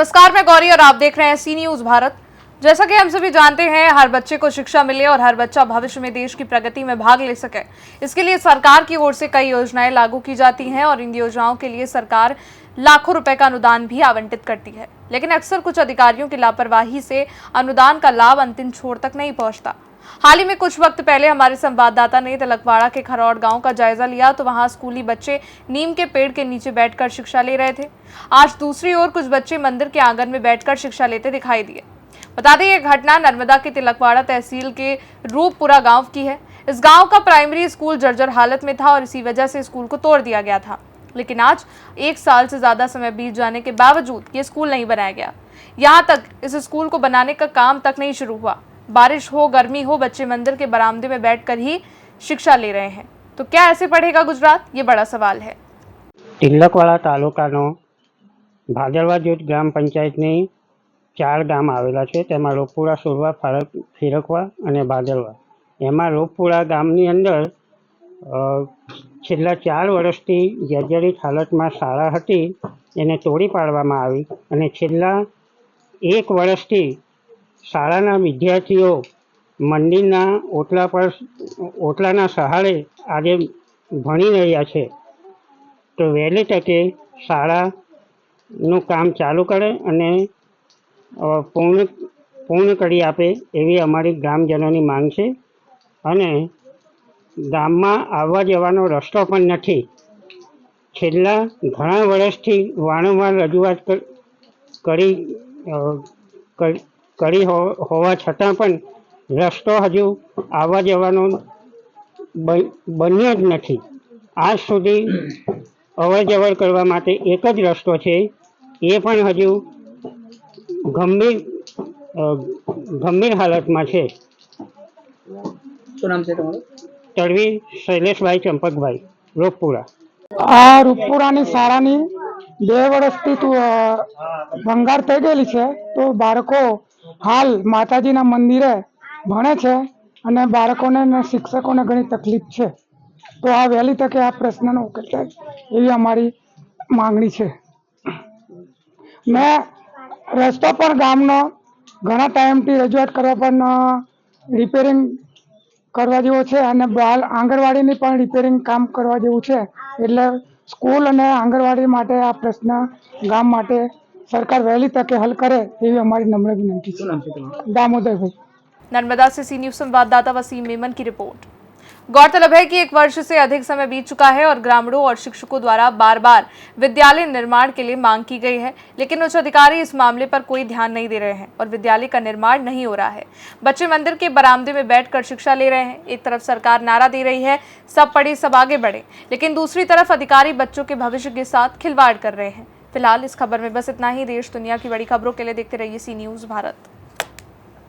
नमस्कार, मैं गौरी और आप देख रहे हैं सी न्यूज भारत। जैसा कि हम सभी जानते हैं, हर बच्चे को शिक्षा मिले और हर बच्चा भविष्य में देश की प्रगति में भाग ले सके, इसके लिए सरकार की ओर से कई योजनाएं लागू की जाती हैं और इन योजनाओं के लिए सरकार लाखों रुपए का अनुदान भी आवंटित करती है। लेकिन अक्सर कुछ अधिकारियों की लापरवाही से अनुदान का लाभ अंतिम छोर तक नहीं पहुंचता। हाल ही में कुछ वक्त पहले हमारे संवाददाता ने तिलकवाड़ा के खरौड़ गांव का जायजा लिया तो वहां स्कूली बच्चे नीम के पेड़ के नीचे बैठकर शिक्षा ले रहे थे। आज दूसरी ओर कुछ बच्चे मंदिर के आंगन में बैठकर शिक्षा लेते दिखाई दिए। बता दें, यह घटना नर्मदा के तिलकवाड़ा तहसील के रूपपुरा गांव की है। इस गांव का प्राइमरी स्कूल जर्जर हालत में था और इसी वजह से स्कूल को तोड़ दिया गया था। लेकिन आज 1 साल से ज्यादा समय बीत जाने के बावजूद ये स्कूल नहीं बनाया गया। यहाँ तक इस स्कूल को बनाने का काम तक नहीं शुरू हुआ। बारिश हो, गर्मी हो, बच्चे मंदिर के बरामदे में बैठकर ही शिक्षा ले रहे हैं। तो क्या ऐसे पढ़ेगा गुजरात? ये बड़ा सवाल है। तिलकवाड़ा तालुकानो भादरवा जूथ ग्राम पंचायतनी 4 गाम आवेला छे। तेमां रूपपुरा, सुरवा, फीरकवा अने भादरवा। एमां रूपपुरा गामनी अंदर छेल्ला 4 वर्षथी जर्जरित हालतमां शाळा हती, एने तोड़ी पाडवामां आवी अने छेल्ला 1 वर्षथी शाळाना विद्यार्थीओ मंदिरना ओटला पर ओटलाना सहारे आजे भणी रह्या छे। तो वहेली तके शाळानुं काम चालू करे अने पूर्ण करी आपे एवी अमारी ग्रामजनोनी मांग छे। अने गाममां आववा जवानो रस्तो पण नथी। छेल्ला घणा वर्षथी वारंवार रजूआत करी होवा छतां पण रस्तो हजू आववा जवानो बन्यो ज नथी। आज सुधी अवर जवर करवा माटे एक ज रस्तो छे, ए पण हजू गंभीर हालतमां छे। શું નામ છે તમારું? તડવી શૈલેષભાઈ ચંપકભાઈ, રૂપપુરા। આ રૂપપુરાની શાળાની 2 વર્ષથી ભંગાર થઈ ગયેલી છે। તો બાળકો હાલ માતાજીના મંદિરે ભણે છે અને બાળકોને અને શિક્ષકોને ઘણી તકલીફ છે। તો આ વહેલી તકે આ પ્રશ્નનો ઉકેલ થાય એવી અમારી માંગણી છે। મેં રસ્તો પણ ગામનો ઘણા ટાઈમથી રજૂઆત કરવા પણ રિપેરિંગ કરવા જેવો છે અને બાળ આંગણવાડીની પણ રિપેરિંગ કામ કરવા જેવું છે। એટલે સ્કૂલ અને આંગણવાડી માટે આ પ્રશ્ન ગામ માટે સરકાર વહેલી તકે હલ કરે એવી અમારી નમ્ર વિનંતી છે। દામોદરભાઈ, नर्मदा से सी न्यूज संवाददाता वसीम मेमन की रिपोर्ट। गौरतलब है कि 1 वर्ष से अधिक समय बीत चुका है और ग्रामीणों और शिक्षकों द्वारा बार बार विद्यालय निर्माण के लिए मांग की गई है, लेकिन उच्च अधिकारी इस मामले पर कोई ध्यान नहीं दे रहे हैं और विद्यालय का निर्माण नहीं हो रहा है। बच्चे मंदिर के बरामदे में बैठकर शिक्षा ले रहे हैं। एक तरफ सरकार नारा दे रही है, सब पढ़े सब आगे बढ़े, लेकिन दूसरी तरफ अधिकारी बच्चों के भविष्य के साथ खिलवाड़ कर रहे हैं। फिलहाल इस खबर में बस इतना ही। देश दुनिया की बड़ी खबरों के लिए देखते रहिए सी न्यूज भारत।